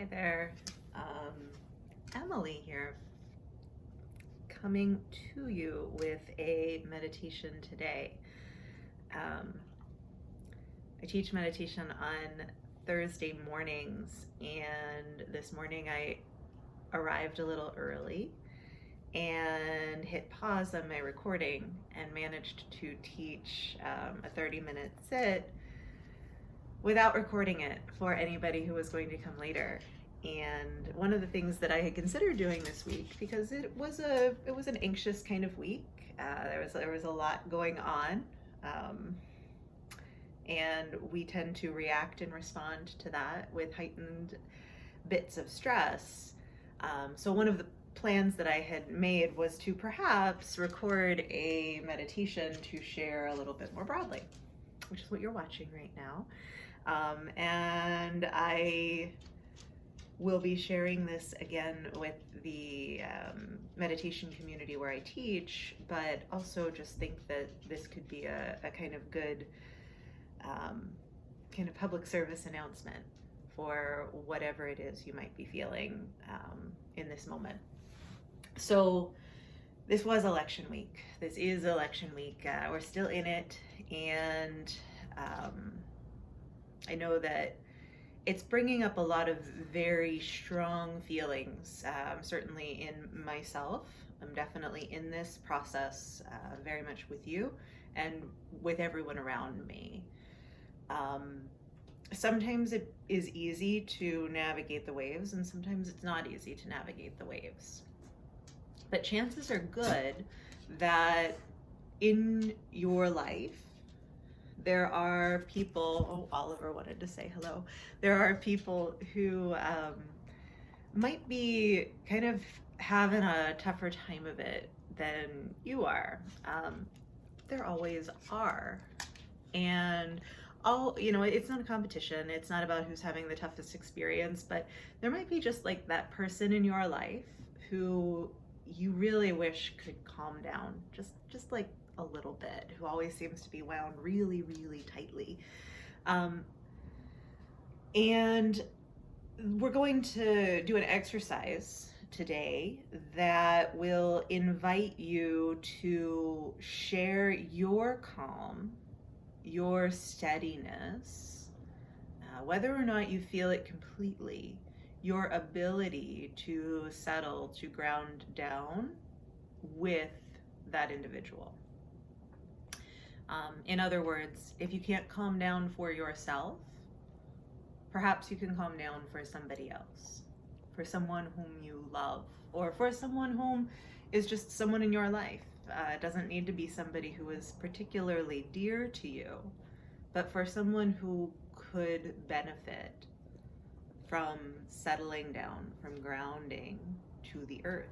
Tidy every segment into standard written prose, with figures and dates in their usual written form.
Hi there, Emily here, coming to you with a meditation today. I teach meditation on Thursday mornings, and this morning I arrived a little early and hit pause on my recording and managed to teach a 30-minute sit without recording it for anybody who was going to come later. And one of the things that I had considered doing this week, because it was an anxious kind of week, there was a lot going on, and we tend to react and respond to that with heightened bits of stress. So one of the plans that I had made was to perhaps record a meditation to share a little bit more broadly, which is what you're watching right now. And I will be sharing this again with the meditation community where I teach, but also just think that this could be a kind of good kind of public service announcement for whatever it is you might be feeling in this moment. So this was election week. This is election week. We're still in it, and I know that it's bringing up a lot of very strong feelings, certainly in myself. I'm definitely in this process very much with you and with everyone around me. Sometimes it is easy to navigate the waves, and sometimes it's not easy to navigate the waves. But chances are good that in your life, there are people, oh, Oliver wanted to say hello. There are people who might be kind of having a tougher time of it than you are. There always are. And it's not a competition. It's not about who's having the toughest experience, but there might be just like that person in your life who you really wish could calm down, just like a little bit, who always seems to be wound really, really tightly. And we're going to do an exercise today that will invite you to share your calm, your steadiness, whether or not you feel it completely, your ability to settle, to ground down with that individual. In other words, if you can't calm down for yourself, perhaps you can calm down for somebody else, for someone whom you love, or for someone whom is just someone in your life. It doesn't need to be somebody who is particularly dear to you, but for someone who could benefit from settling down, from grounding to the earth.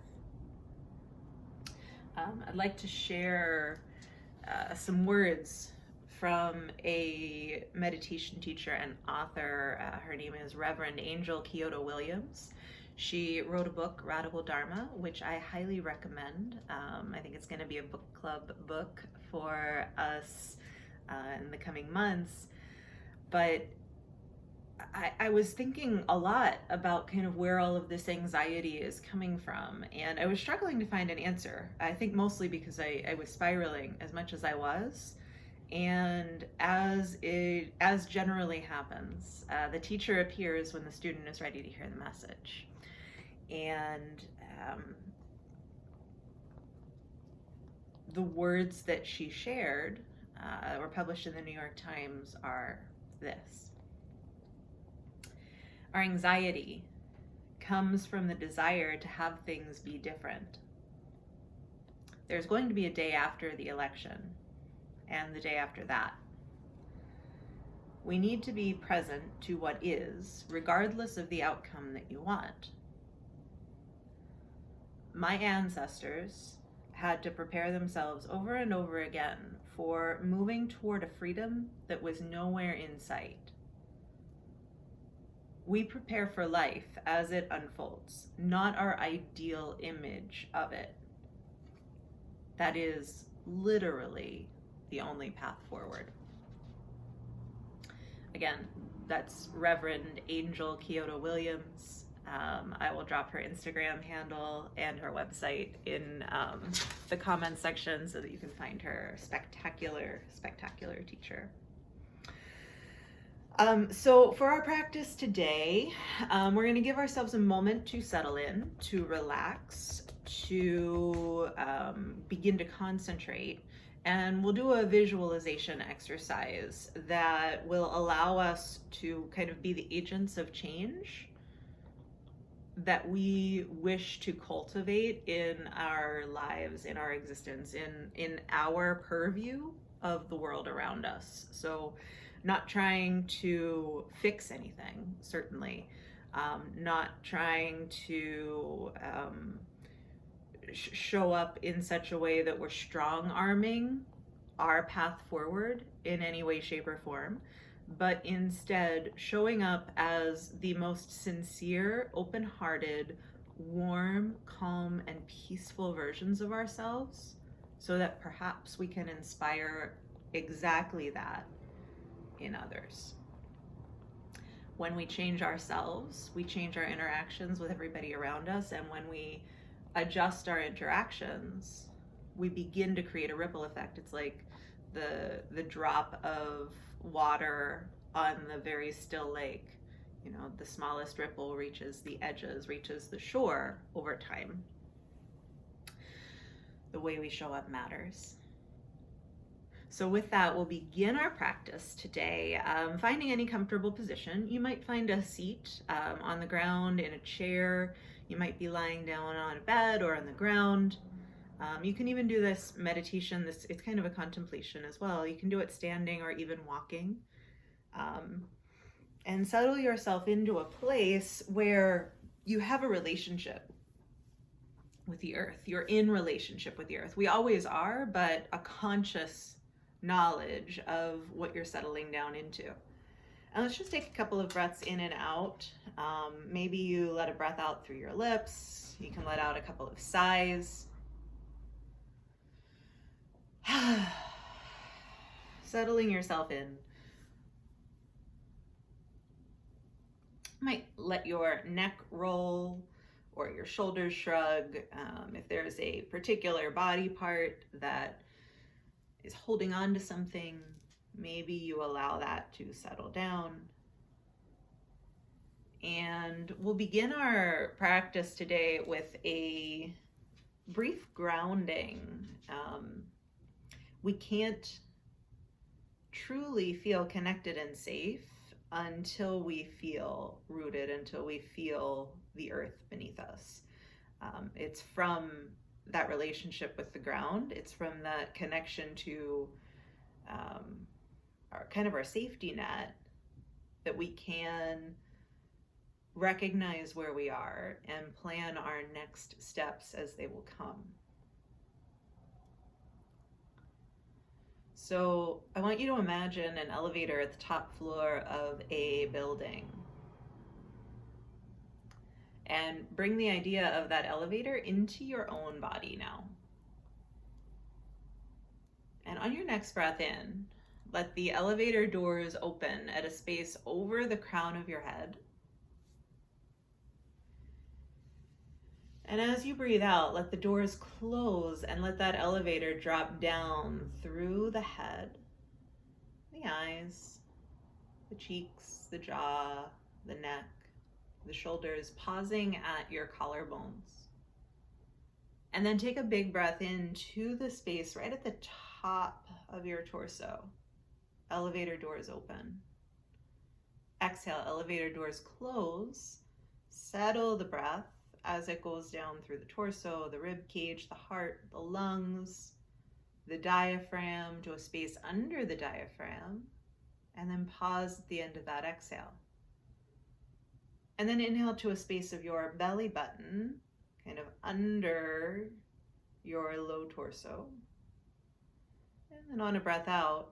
I'd like to share some words from a meditation teacher and author. Her name is Reverend Angel Kyoto Williams. She wrote a book, Radical Dharma, which I highly recommend. I think it's going to be a book club book for us in the coming months. But I was thinking a lot about kind of where all of this anxiety is coming from, and I was struggling to find an answer. I think mostly because I was spiraling as much as I was, and as generally happens, the teacher appears when the student is ready to hear the message. And the words that she shared were published in the New York Times are this: our anxiety comes from the desire to have things be different. There's going to be a day after the election, and the day after that. We need to be present to what is, regardless of the outcome that you want. My ancestors had to prepare themselves over and over again for moving toward a freedom that was nowhere in sight. We prepare for life as it unfolds, not our ideal image of it. That is literally the only path forward. Again, that's Reverend Angel Kyoto Williams. I will drop her Instagram handle and her website in the comments section so that you can find her. Spectacular, spectacular teacher. So for our practice today, we're going to give ourselves a moment to settle in, to relax, to begin to concentrate. And we'll do a visualization exercise that will allow us to kind of be the agents of change that we wish to cultivate in our lives, in our existence, in our purview of the world around us. So not trying to fix anything, certainly. Not trying to show up in such a way that we're strong arming our path forward in any way, shape, or form, but instead showing up as the most sincere, open-hearted, warm, calm, and peaceful versions of ourselves, so that perhaps we can inspire exactly that in others. When we change ourselves, we change our interactions with everybody around us, and when we adjust our interactions, we begin to create a ripple effect. It's like the drop of water on the very still lake. You know, the smallest ripple reaches the edges, reaches the shore over time. The way we show up matters. So with that, we'll begin our practice today. Finding any comfortable position. You might find a seat on the ground, in a chair. You might be lying down on a bed or on the ground. You can even do this meditation. It's kind of a contemplation as well. You can do it standing or even walking. And settle yourself into a place where you have a relationship with the earth. You're in relationship with the earth. We always are, but a conscious knowledge of what you're settling down into. And let's just take a couple of breaths in and out. Maybe you let a breath out through your lips. You can let out a couple of sighs. Settling yourself in. Might let your neck roll or your shoulders shrug. If there's a particular body part that is holding on to something, maybe you allow that to settle down. And we'll begin our practice today with a brief grounding. We can't truly feel connected and safe until we feel rooted, until we feel the earth beneath us. It's from that relationship with the ground. It's from that connection to our safety net that we can recognize where we are and plan our next steps as they will come. So I want you to imagine an elevator at the top floor of a building. And bring the idea of that elevator into your own body now. And on your next breath in, let the elevator doors open at a space over the crown of your head. And as you breathe out, let the doors close and let that elevator drop down through the head, the eyes, the cheeks, the jaw, the neck, the shoulders, pausing at your collarbones. And then take a big breath into the space right at the top of your torso. Elevator doors open. Exhale, elevator doors close. Settle the breath as it goes down through the torso, the rib cage, the heart, the lungs, the diaphragm, to a space under the diaphragm, and then pause at the end of that exhale. And then inhale to a space of your belly button, kind of under your low torso. And then on a breath out,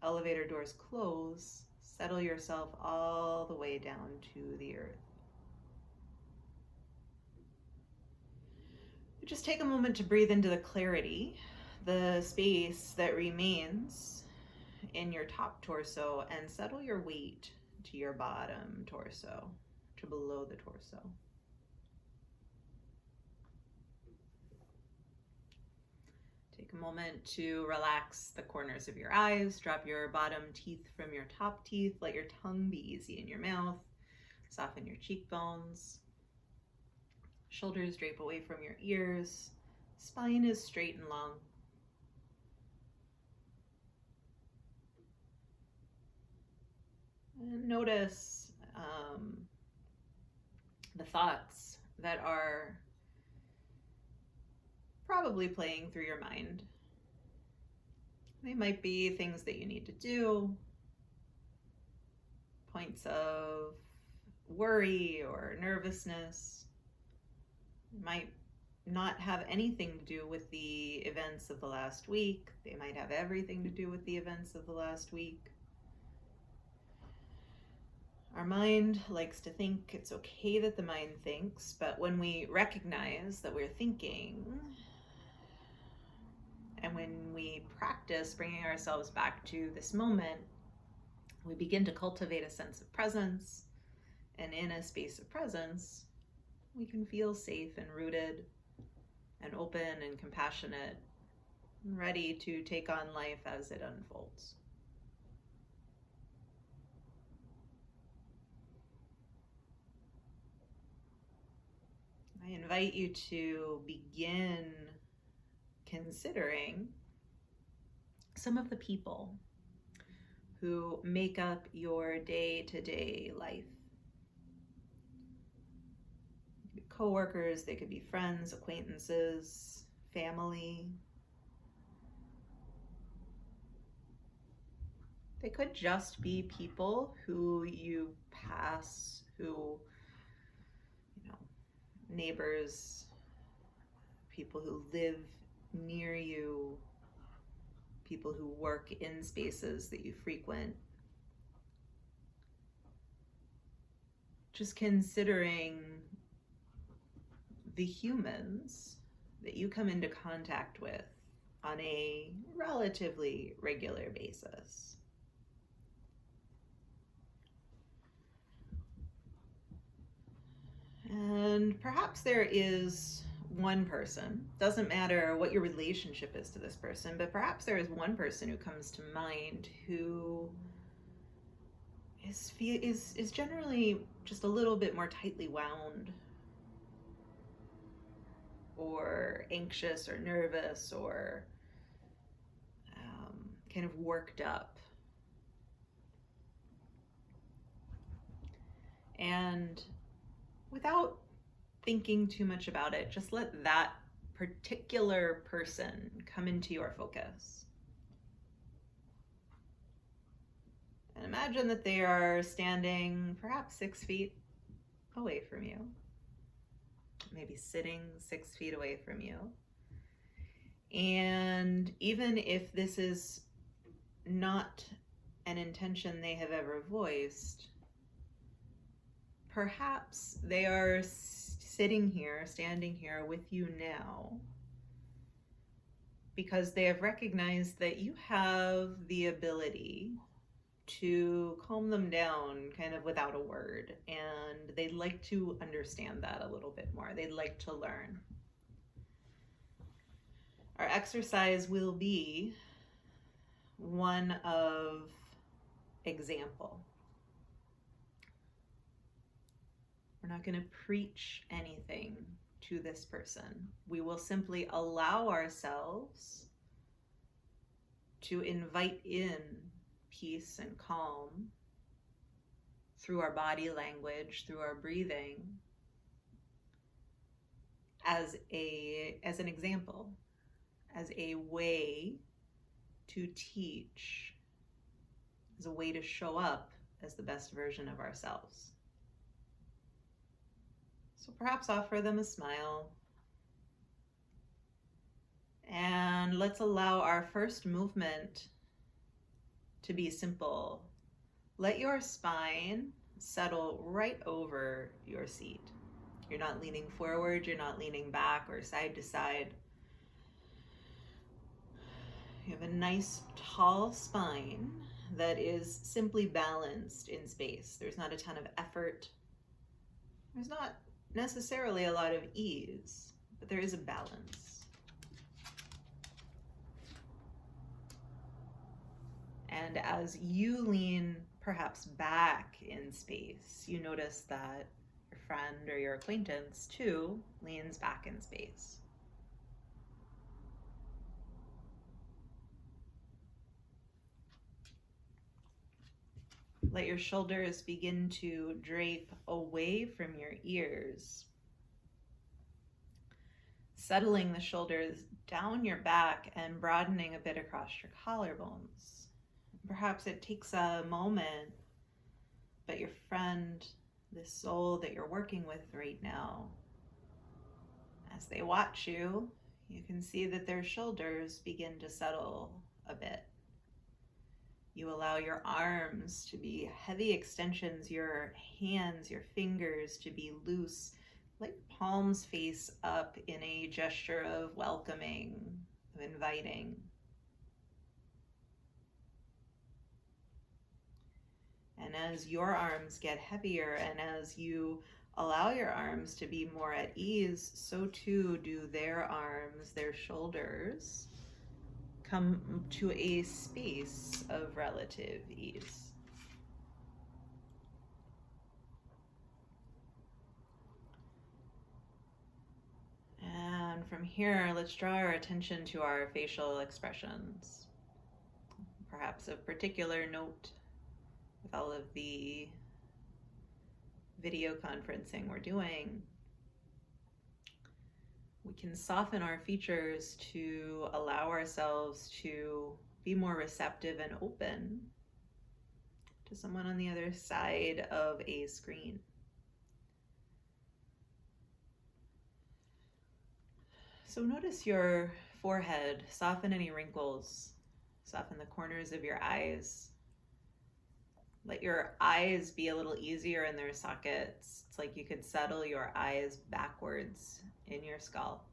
elevator doors close, settle yourself all the way down to the earth. Just take a moment to breathe into the clarity, the space that remains in your top torso, and settle your weight to your bottom torso, to below the torso. Take a moment to relax the corners of your eyes, drop your bottom teeth from your top teeth, let your tongue be easy in your mouth, soften your cheekbones, shoulders drape away from your ears, spine is straight and long. And notice the thoughts that are probably playing through your mind. They might be things that you need to do, points of worry or nervousness. It might not have anything to do with the events of the last week. They might have everything to do with the events of the last week. Our mind likes to think. It's okay that the mind thinks, but when we recognize that we're thinking, and when we practice bringing ourselves back to this moment, we begin to cultivate a sense of presence. And in a space of presence, we can feel safe and rooted and open and compassionate and ready to take on life as it unfolds. I invite you to begin considering some of the people who make up your day-to-day life. They could be coworkers, they could be friends, acquaintances, family. They could just be people who you pass, who, neighbors, people who live near you, people who work in spaces that you frequent. Just considering the humans that you come into contact with on a relatively regular basis. And perhaps there is one person, doesn't matter what your relationship is to this person, but perhaps there is one person who comes to mind who is generally just a little bit more tightly wound, or anxious or nervous, or kind of worked up. And without thinking too much about it, just let that particular person come into your focus. And imagine that they are standing perhaps 6 feet away from you, maybe sitting 6 feet away from you. And even if this is not an intention they have ever voiced, perhaps they are standing here with you now because they have recognized that you have the ability to calm them down kind of without a word, and they'd like to understand that a little bit more. They'd like to learn. Our exercise will be one of example. We're not going to preach anything to this person. We will simply allow ourselves to invite in peace and calm through our body language, through our breathing, as an example, as a way to teach, as a way to show up as the best version of ourselves. So perhaps offer them a smile. And let's allow our first movement to be simple. Let your spine settle right over your seat. You're not leaning forward, you're not leaning back or side to side. You have a nice tall spine that is simply balanced in space. There's not a ton of effort. There's not necessarily a lot of ease, but there is a balance. And as you lean perhaps back in space, you notice that your friend or your acquaintance too leans back in space. Let your shoulders begin to drape away from your ears, settling the shoulders down your back and broadening a bit across your collarbones. Perhaps it takes a moment, but your friend, this soul that you're working with right now, as they watch you, you can see that their shoulders begin to settle a bit. You allow your arms to be heavy extensions, your hands, your fingers to be loose, like palms face up in a gesture of welcoming, of inviting. And as your arms get heavier and as you allow your arms to be more at ease, so too do their arms, their shoulders, come to a space of relative ease. And from here, let's draw our attention to our facial expressions. Perhaps of particular note with all of the video conferencing we're doing, we can soften our features to allow ourselves to be more receptive and open to someone on the other side of a screen. So notice your forehead, soften any wrinkles, soften the corners of your eyes. Let your eyes be a little easier in their sockets. It's like you could settle your eyes backwards in your skull.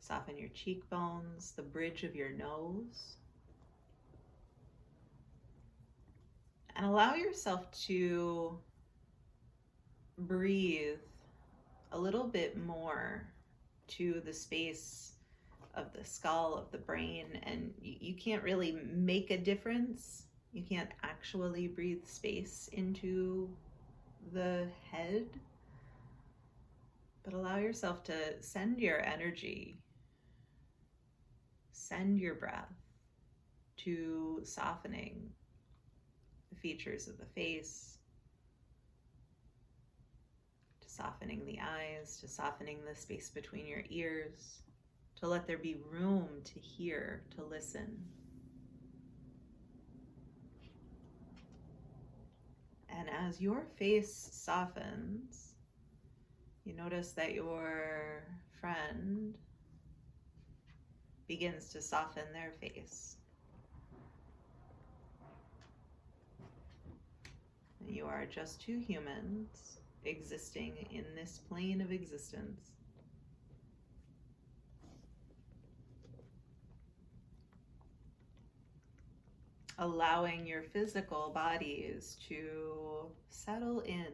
Soften your cheekbones, the bridge of your nose. And allow yourself to breathe a little bit more to the space of the skull, of the brain, and you can't really make a difference. You can't actually breathe space into the head, but allow yourself to send your energy, send your breath to softening the features of the face, to softening the eyes, to softening the space between your ears, to let there be room to hear, to listen. And as your face softens, you notice that your friend begins to soften their face. You are just two humans existing in this plane of existence. Allowing your physical bodies to settle in,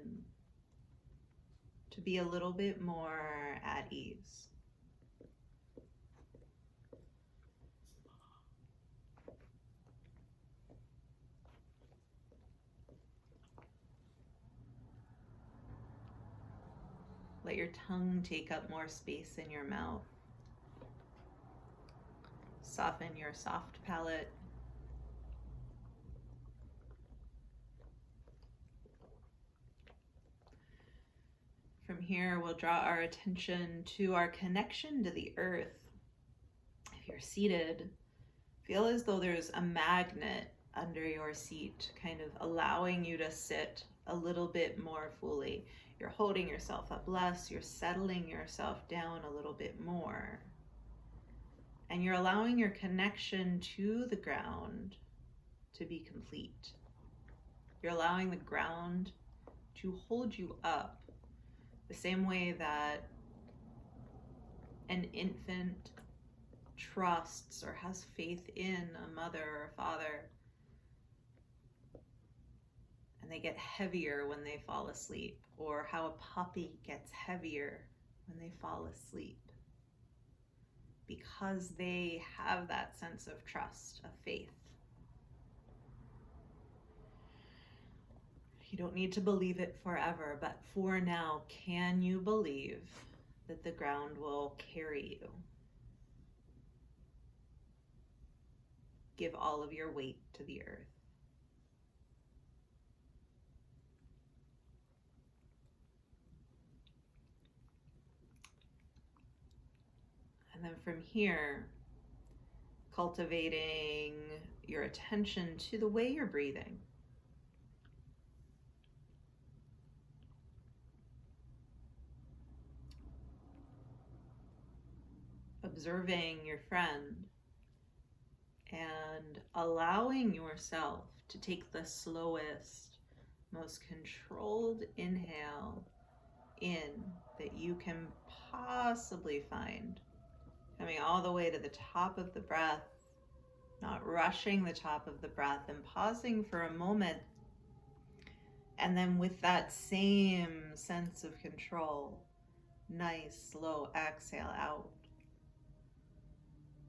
to be a little bit more at ease. Let your tongue take up more space in your mouth. Soften your soft palate. From here, we'll draw our attention to our connection to the earth. If you're seated, feel as though there's a magnet under your seat, kind of allowing you to sit a little bit more fully. You're holding yourself up less, you're settling yourself down a little bit more. And you're allowing your connection to the ground to be complete. You're allowing the ground to hold you up the same way that an infant trusts or has faith in a mother or a father, and they get heavier when they fall asleep, or how a puppy gets heavier when they fall asleep. because they have that sense of trust, of faith. You don't need to believe it forever, but for now, can you believe that the ground will carry you? Give all of your weight to the earth. And then from here, cultivating your attention to the way you're breathing. Observing your friend and allowing yourself to take the slowest, most controlled inhale in that you can possibly find. Coming all the way to the top of the breath, not rushing the top of the breath, and pausing for a moment. And then with that same sense of control, nice, slow exhale out.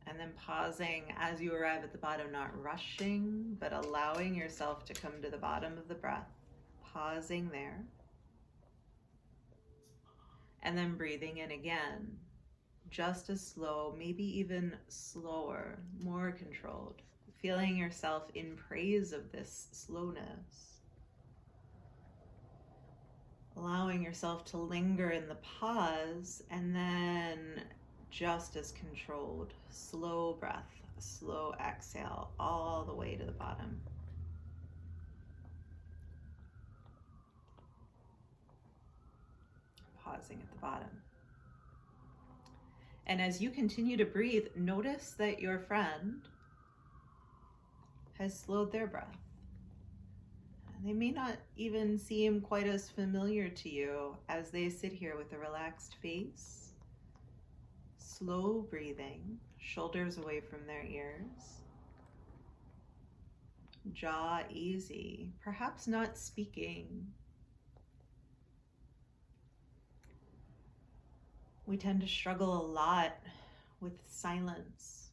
And then pausing as you arrive at the bottom, not rushing, but allowing yourself to come to the bottom of the breath. Pausing there. And then breathing in again, just as slow, maybe even slower, more controlled. Feeling yourself in praise of this slowness. Allowing yourself to linger in the pause, and then just as controlled, slow breath, slow exhale, all the way to the bottom. Pausing at the bottom. And as you continue to breathe, notice that your friend has slowed their breath. They may not even seem quite as familiar to you as they sit here with a relaxed face, slow breathing, shoulders away from their ears, jaw easy, perhaps not speaking. We tend to struggle a lot with silence,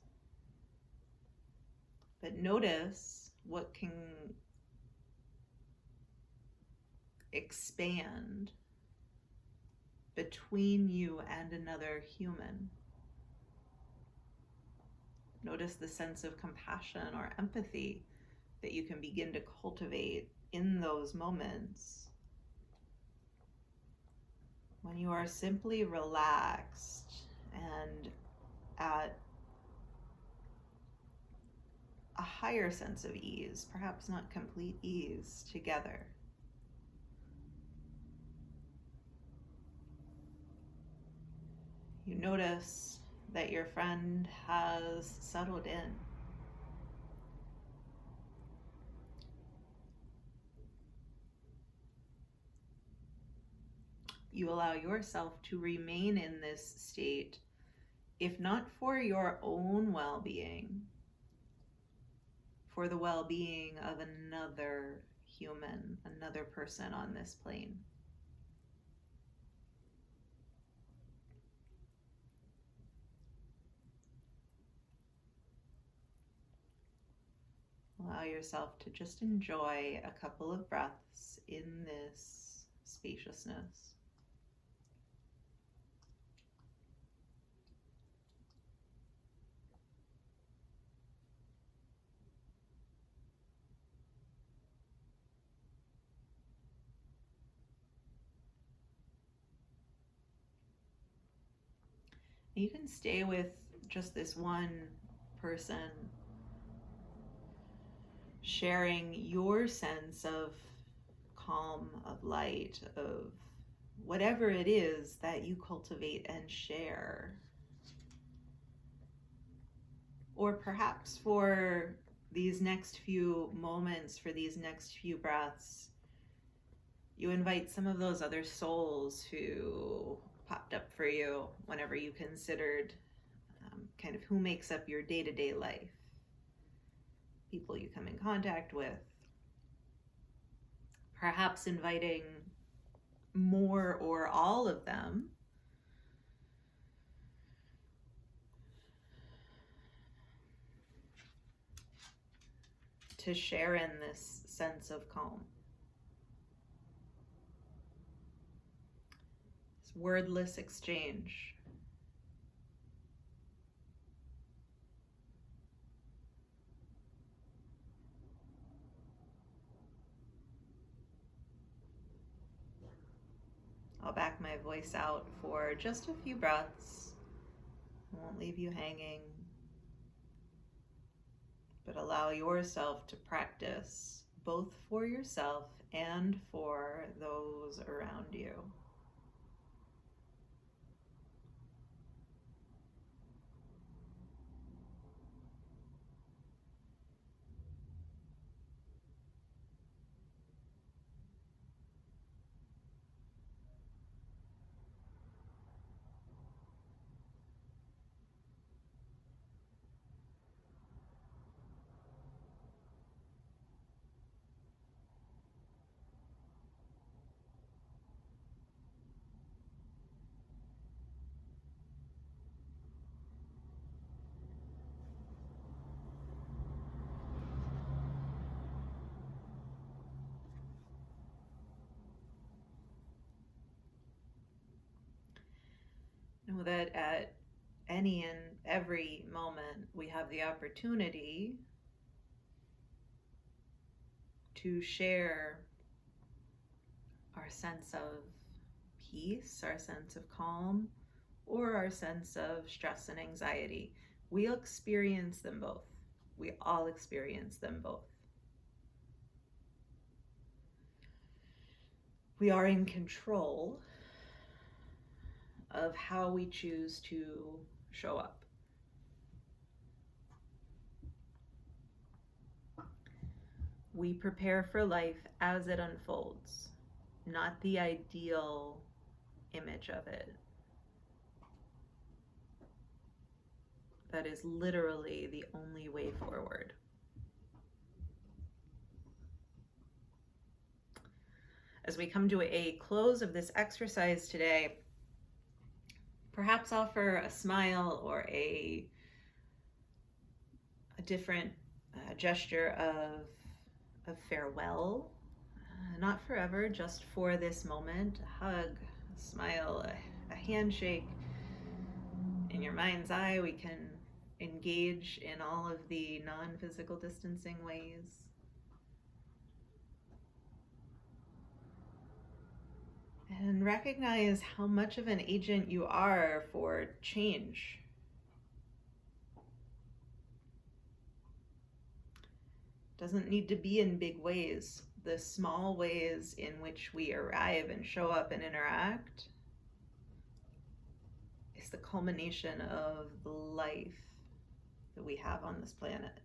but notice what can expand between you and another human. Notice the sense of compassion or empathy that you can begin to cultivate in those moments when you are simply relaxed and at a higher sense of ease, perhaps not complete ease, together. You notice that your friend has settled in. You allow yourself to remain in this state, if not for your own well-being, for the well-being of another human, another person on this plane. Allow yourself to just enjoy a couple of breaths in this spaciousness. You can stay with just this one person, sharing your sense of calm, of light, of whatever it is that you cultivate and share. Or perhaps for these next few moments, for these next few breaths, you invite some of those other souls who popped up for you whenever you considered kind of who makes up your day-to-day life. People you come in contact with. Perhaps inviting more or all of them to share in this sense of calm. This wordless exchange. I'll back my voice out for just a few breaths. I won't leave you hanging, but allow yourself to practice both for yourself and for those around you. Know that at any and every moment we have the opportunity to share our sense of peace, our sense of calm, or our sense of stress and anxiety. We'll experience them both. We all experience them both. We are in control of how we choose to show up. We prepare for life as it unfolds, not the ideal image of it. That is literally the only way forward. As we come to a close of this exercise today, perhaps offer a smile or a different gesture of farewell. Not forever, just for this moment. A hug, a smile, a handshake. In your mind's eye, we can engage in all of the non-physical distancing ways. And recognize how much of an agent you are for change. Doesn't need to be in big ways. The small ways in which we arrive and show up and interact is the culmination of the life that we have on this planet.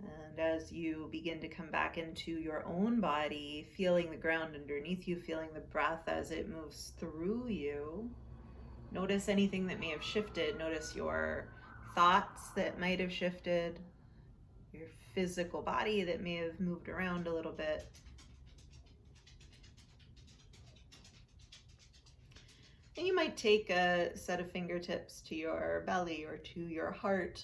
And as you begin to come back into your own body, feeling the ground underneath you, feeling the breath as it moves through you, notice anything that may have shifted. Notice your thoughts that might have shifted, your physical body that may have moved around a little bit. And you might take a set of fingertips to your belly or to your heart,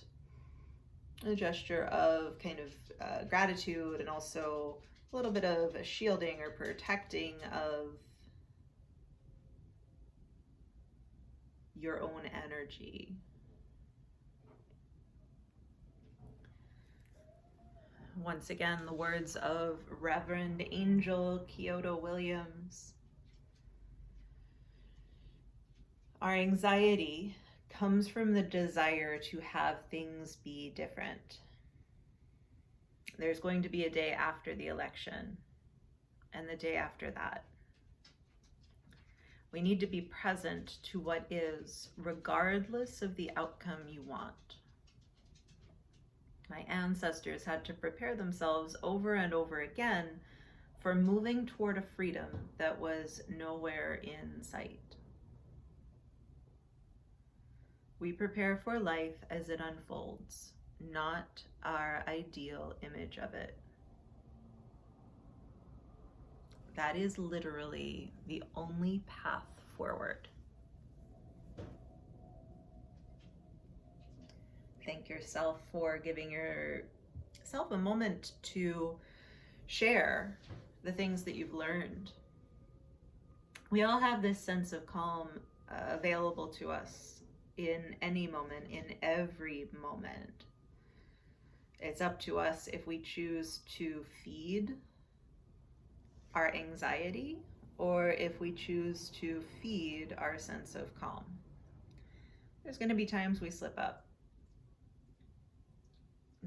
a gesture of kind of gratitude and also a little bit of a shielding or protecting of your own energy. Once again, the words of Reverend Angel Kyoto Williams. Our anxiety comes from the desire to have things be different. There's going to be a day after the election and the day after that. We need to be present to what is, regardless of the outcome you want. My ancestors had to prepare themselves over and over again for moving toward a freedom that was nowhere in sight. We prepare for life as it unfolds, not our ideal image of it. That is literally the only path forward. Thank yourself for giving yourself a moment to share the things that you've learned. We all have this sense of calm available to us in any moment, in every moment. It's up to us if we choose to feed our anxiety or if we choose to feed our sense of calm. There's going to be times we slip up.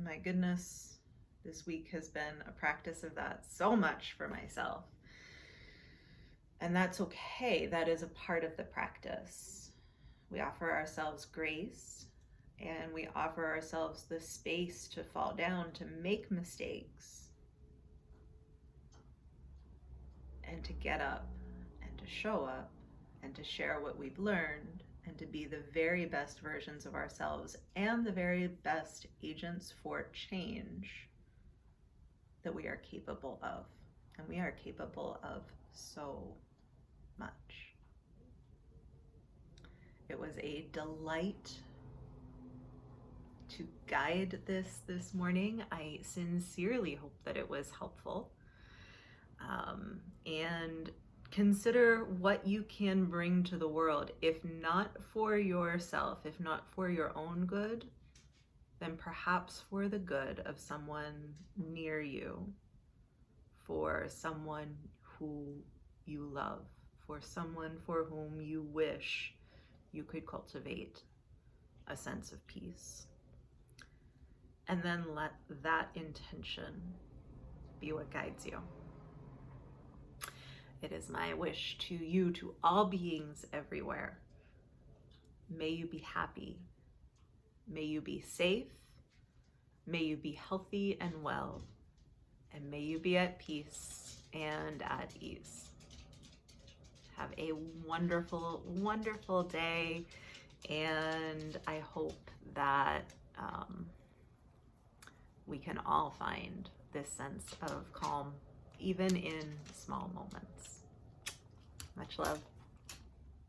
My goodness, this week has been a practice of that so much for myself. And that's okay. That is a part of the practice. We offer ourselves grace, and we offer ourselves the space to fall down, to make mistakes, and to get up, and to show up, and to share what we've learned, and to be the very best versions of ourselves and the very best agents for change that we are capable of. And we are capable of so much. It was a delight to guide this morning. I sincerely hope that it was helpful. And consider what you can bring to the world. If not for yourself, if not for your own good, then perhaps for the good of someone near you, for someone who you love, for someone for whom you wish you could cultivate a sense of peace. And then let that intention be what guides you. It is my wish to you, to all beings everywhere. May you be happy. May you be safe. May you be healthy and well. And may you be at peace and at ease. Have a wonderful, wonderful day. And I hope that we can all find this sense of calm, even in small moments. Much love.